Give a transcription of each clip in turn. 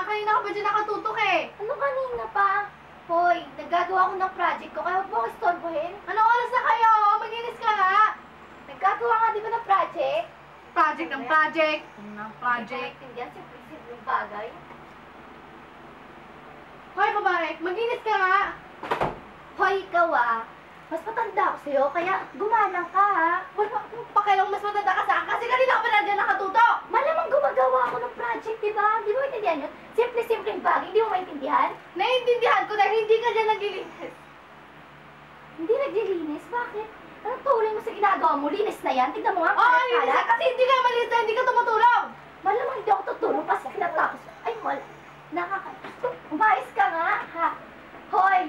Kanina ka pa dyan nakatutok eh. Ano kanina pa? Hoy, naggagawa ko ng project ko, kaya huwag mo akong istorbohin. Anong oras na kayo? Maginis ka nga. Naggagawa nga di ba ng project? Project ng project. Ng project. Hindi yan, simple-simple yung bagay. Hoy babae, maginis ka nga. Hoy, ikaw mas matanda ako sa'yo, kaya gumalang ka Wala akong pakialam mas matanda ka sa akin kasi kanina ka pa na dyan nakatutok. Malamang gumagawa ako ng project, di ba? Di mo maintindihan yun? Simple-simple yung bagay, hindi mo maintindihan? Naiintindihan ko dahil hindi ka dyan naglilinis. Hindi naglilinis, bakit? Anong turing mo sa ginagawa mo? Linis na yan? Tignan mo nga, Oo, linis kalat-kalat. kasi hindi ka malinis na hindi ka tumutulong. Malamang hindi ako tutulong kasi kinatapos. Ay, umayos ka nga, ha? Hoy,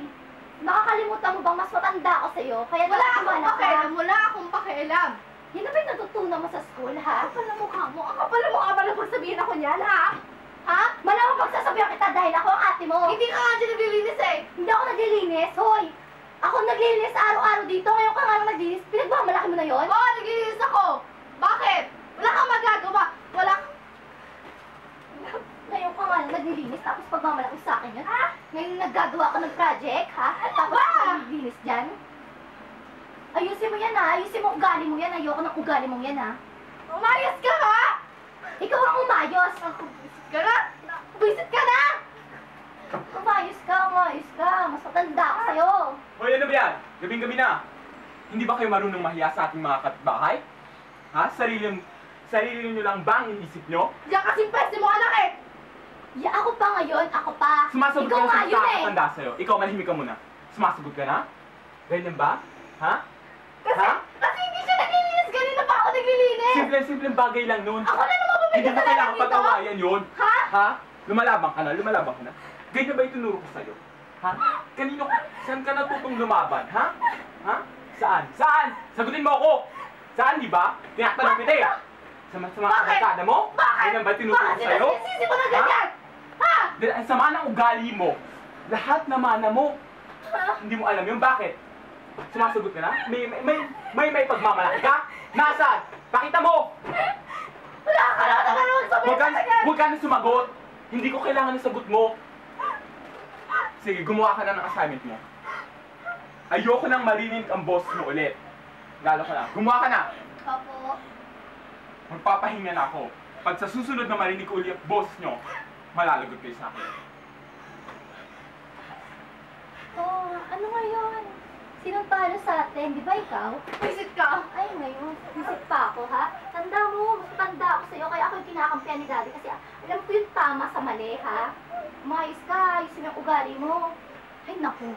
nakakalimutan mo bang mas matanda ako sa'yo? Kaya Wala akong nakakimala ka. pakialam, wala akong pakialam. Yan na ba yung natutunan mo sa school, ha? Ang kapal na mukha mo, ang kapal na mukha mo na pagsabihin ako niyan, ha? Ha? Malamang pagsasabihan kita dahil ako ang ate mo. Hindi ka nga dyan naglilinis eh. Hindi ako naglilinis, hoy. Ako naglilinis araw-araw dito. Ngayon ka nga lang naglilinis. Pinagmamalaki mo na yon? Oo, naglilinis ako. Bakit? Wala kang magagawa. Wala kang... Ngayon ka nga lang naglilinis. Tapos pagmamalaki sa akin yun. Ha? Ngayon naggagawa ka ng project, ha? Tapos ako naglilinis dyan. Ayusin mo yan, ha? Ayusin mo ugali mo yan. Ayoko ng ugali mo yan, ha? Umayos ka nga! Ikaw ang umayos. Visit ka na! Visit ka na! Umayos ka. Mas matanda ako sa'yo. Hoy, ano ba yan? Gabing-gabi na. Hindi ba kayo marunong mahiya sa ating mga kapitbahay? Ha? Sarili nyo lang ba ang inisip nyo? Diyan kasing pwede mo anak eh! Ya, ako pa ngayon. Ako pa. Sumasagot Ikaw ka na nga sa yun, eh. kakatanda sa'yo. Ikaw, manahimik ka muna. Sumasagot ka na? Ganyan ba? Ha? Kasi hindi siya naglilinis. Ganito pa ako naglilinis. Simpleng bagay lang nun. Ako na naman Hindi bumigay mo sa kailangan dito. pag-awayan yun. Ha? Ha? Lumalabang ka na. Ganyan ba itunuro ko sa'yo? Ha? Saan ka natutong lumaban? Ha? Ha? Saan? Sagutin mo ako! Saan, di ba? Tinatanong kita eh. Sa mga kabarkada mo? Bakit? Ganyan ba tinuturo ko sa'yo? Sisi mo na ganyan? Ha? Dahil ang sama ng ugali mo. Lahat na mana mo. Hindi mo alam yun. Bakit? Sumasagot ka na? May pagmamalaki ka? Nasaan? Pakita mo! Wala ka na naman sabihin Huwag ka na sumagot. Hindi ko kailangan ng sagot mo. Sige, gumawa ka na ng assignment mo. Ayoko nang marinig ang boss mo ulit. Lalo ka na. Gumawa ka na. Opo. Magpapahinga na ako. Pag sa susunod na marinig ko ulit ang boss nyo, malalagot kayo sa akin. Oh, ano ngayon? Sinong talo sa atin? Di ba ikaw? Visit ka. Ay, ngayon. Visit pa ako, ha? Tanda mo, mas matanda ako sa'yo, kaya ako yung kinakampihan ni Daddy kasi alam ko yung tama sa mali, ha? Umayos ka, ayusin yung ugali mo. Ay, naku.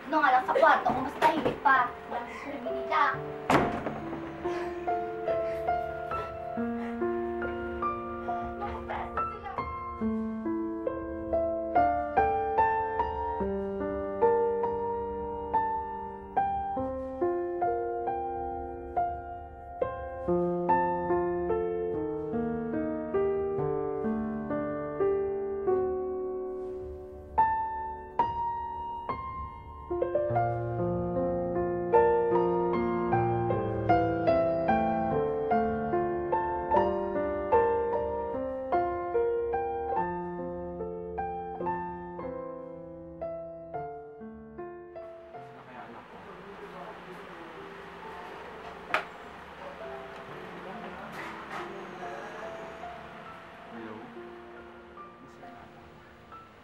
Ano nga lang sa kwarto ko, mas tahimik pa. Walang sumimili ka.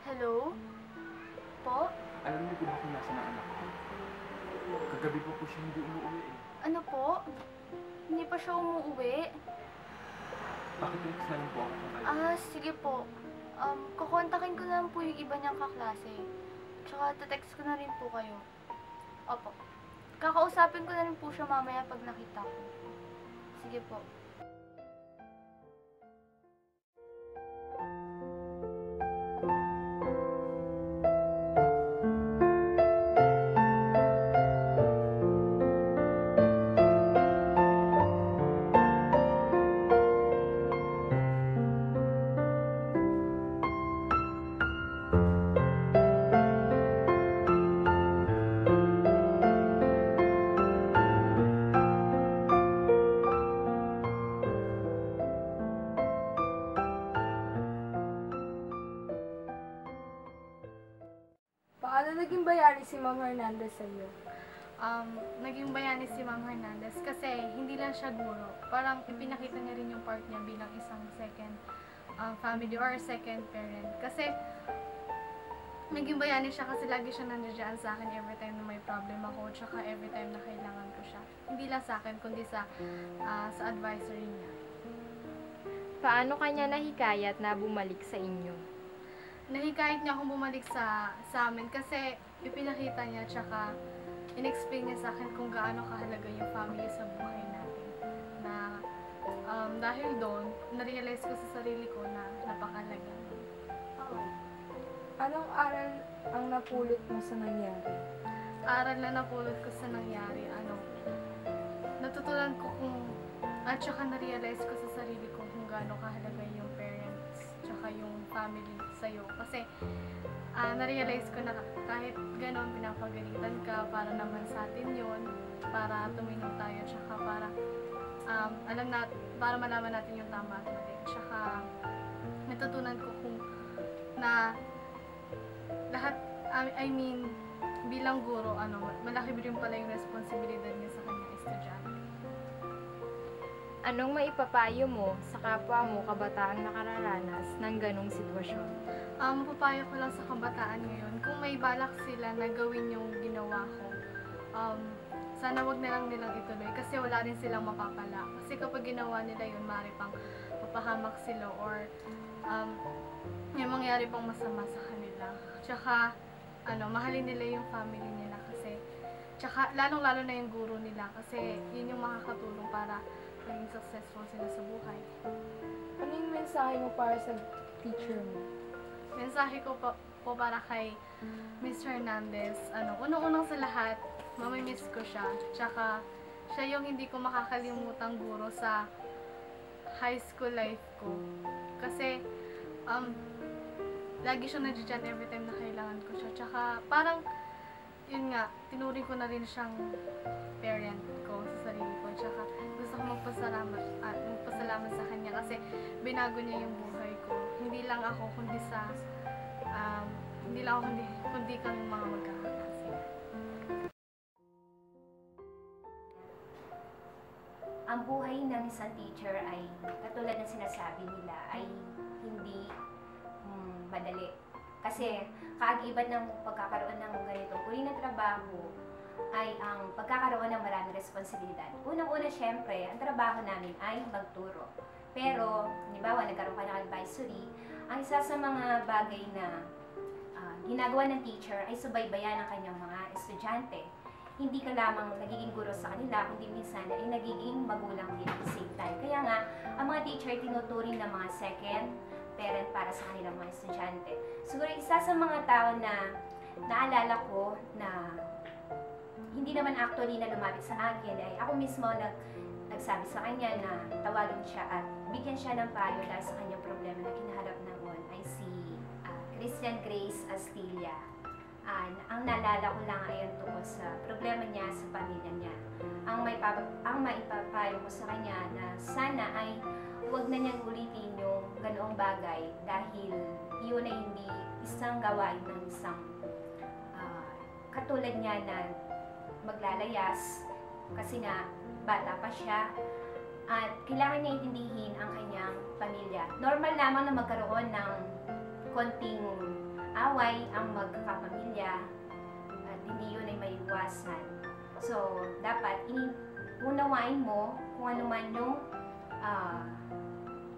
Hello? Po? Alam niyo ba kung nasa na anak ko? Kagabi po siya hindi umuwi eh. Ano po? Hindi pa siya umuwi? Bakit next na lang po ako kayo? Sige po. Kukontakin ko na lang po yung iba niyang kaklase. Tsaka text ko na rin po kayo. Opo. Kakausapin ko na rin po siya mamaya pag nakita ko. Sige po. Paano naging bayani si Ma'am Hernandez sa iyo? Naging bayani si Ma'am Hernandez kasi hindi lang siya guro. Parang ipinakita niya rin yung part niya bilang isang second family or second parent. Kasi naging bayani siya kasi lagi siya nandiyan sa akin every time na may problem ako, tsaka every time na kailangan ko siya. Hindi lang sa akin, kundi sa advisory niya. Paano kanya nahikayat na bumalik sa inyo? Nahikayat niya akong bumalik sa amin kasi ipinakita niya, tsaka in-explain niya sa akin kung gaano kahalaga yung family sa buhay natin. Na dahil doon, na-realize ko sa sarili ko na napakalaga. Anong aral ang napulot mo sa nangyari? Aral na napulot ko sa nangyari, natutunan ko at saka na-realize ko sa sarili ko kung gaano kahalaga yung parents, tsaka yung family sa'yo. Kasi, na-realize ko na kahit gano'n pinapagalitan ka, para naman sa atin yun, para tuminong tayo, tsaka para, para malaman natin yung tama at mali. Tsaka, natutunan ko kung na lahat, bilang guro, malaki rin pala yung responsibilidad niya sa kanyang estudyante. Anong maipapayo mo sa kapwa mo kabataang nakararanas ng ganong sitwasyon? Mapapayo ko lang sa kabataan ngayon, kung may balak sila na gawin yung ginawa ko, sana wag na lang nilang ituloy kasi wala rin silang mapapala. Kasi kapag ginawa nila yun, maaari pang mapahamak sila or may mangyari pang masama sa kanila. Tsaka, mahalin nila yung family nila kasi, tsaka lalong-lalo na yung guro nila kasi yun yung makakatulong para maging successful sila sa buhay. Ano yung mensahe mo para sa teacher mo? Mensahe ko po para kay Ms. Hernandez, unang-unang sa lahat, mamimiss ko siya. Tsaka, siya yung hindi ko makakalimutang guro sa high school life ko. Kasi, lagi siya nandiyan every time na kailangan ko siya. Tsaka, parang, yun nga, tinuring ko na rin siyang parent ko sa sarili ko. Tsaka, gusto ko magpasalamat sa kanya kasi binago niya yung buhay ko. Hindi lang ako, kundi kami mga magkakaklase. Ang buhay ng isang teacher ay, katulad ng sinasabi nila, ay hindi madali. Kasi, kaagiban ng pagkakaroon ng ganitong uri ng trabaho ay ang pagkakaroon ng maraming responsibilidad. Unang-una, syempre, ang trabaho namin ay magturo. Pero, halimbawa, nagkaroon ka ng advisory, ang isa sa mga bagay na ginagawa ng teacher ay subaybayan ang kanyang mga estudyante. Hindi ka lamang nagiging guro sa kanila, kundi minsan ay nagiging magulang din at the same time. Kaya nga, ang mga teacher tinuturing ng mga second parent para sa kanilang mga estudyante. Siguro isa sa mga tao na naalala ko na hindi naman actually na lumapit sa akin ay ako mismo nagsabi sa kanya na tawagin siya at bigyan siya ng payo dahil sa kanyang problema na kinaharap noon ay si Christian Grace Astilla. Ang naalala ko lang ay ang tungkol sa problema niya sa pamilya niya. Ang maipapayo ko sa kanya na sana ay huwag na niyang ulitin yung ganoong bagay dahil yun ay hindi isang gawain ng isang katulad niya na maglalayas kasi nga bata pa siya at kailangan niya intindihin ang kanyang pamilya. Normal lamang na magkaroon ng konting away ang magkakapamilya at hindi yun ay maiwasan. So, dapat unawain mo kung ano man yung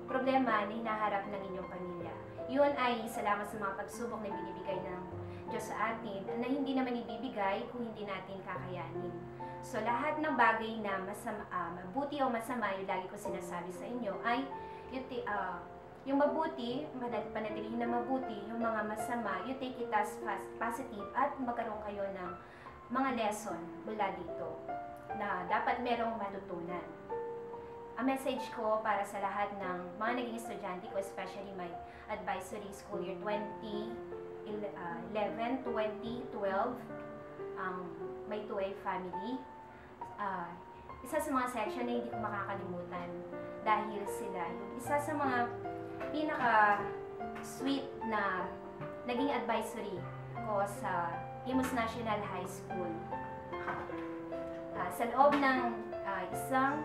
problema na hinaharap ng inyong pamilya. Yun ay salamat sa mga pagsubok na binibigay ng Diyos sa atin na hindi naman ibibigay kung hindi natin kakayanin. So, lahat ng bagay na mabuti o masama, yung lagi ko sinasabi sa inyo, ay yung mabuti, panatilihin na mabuti, yung mga masama, you take it as positive at magkaroon kayo ng mga lesson mula dito na dapat merong matutunan. Ang message ko para sa lahat ng mga naging estudyante ko, especially my advisory school year 2011-2012, may 2A family. Isa sa mga section na hindi ko makakalimutan dahil sila yung isa sa mga pinaka-sweet na naging advisory ko sa Imus National High School. Sa loob ng isang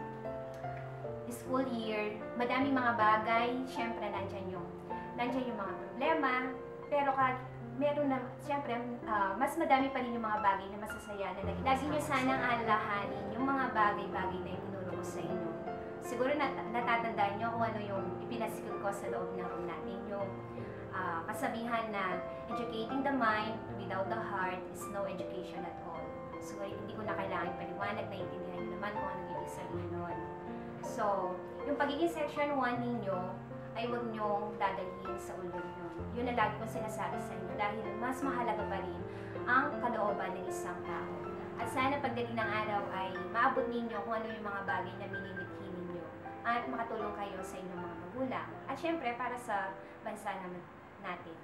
school year, madaming mga bagay, syempre nandyan yung mga problema, pero meron na, syempre, mas madami pa rin yung mga bagay na masasaya na naging. Lagi nyo sanang alalahanin yung mga bagay-bagay na itinuro ko sa inyo. Siguro natatandaan nyo kung ano yung ipinaskil ko sa loob ng room natin, yung kasabihan na educating the mind without the heart is no education at all. So, hindi ko na kailangan paliwanag, naiintindihan nyo naman kung anong ibig sabihin nun. So, yung pagiging section 1 ninyo ay huwag nyong dadalhin sa ulo nyo. Yun ang lagi kong sinasabi sa inyo dahil mas mahalaga pa rin ang kalooban ng isang tao. At sana pagdating ng araw ay maabot ninyo kung ano yung mga bagay na minimithi ninyo at makatulong kayo sa inyong mga magulang. At syempre, para sa bansa natin.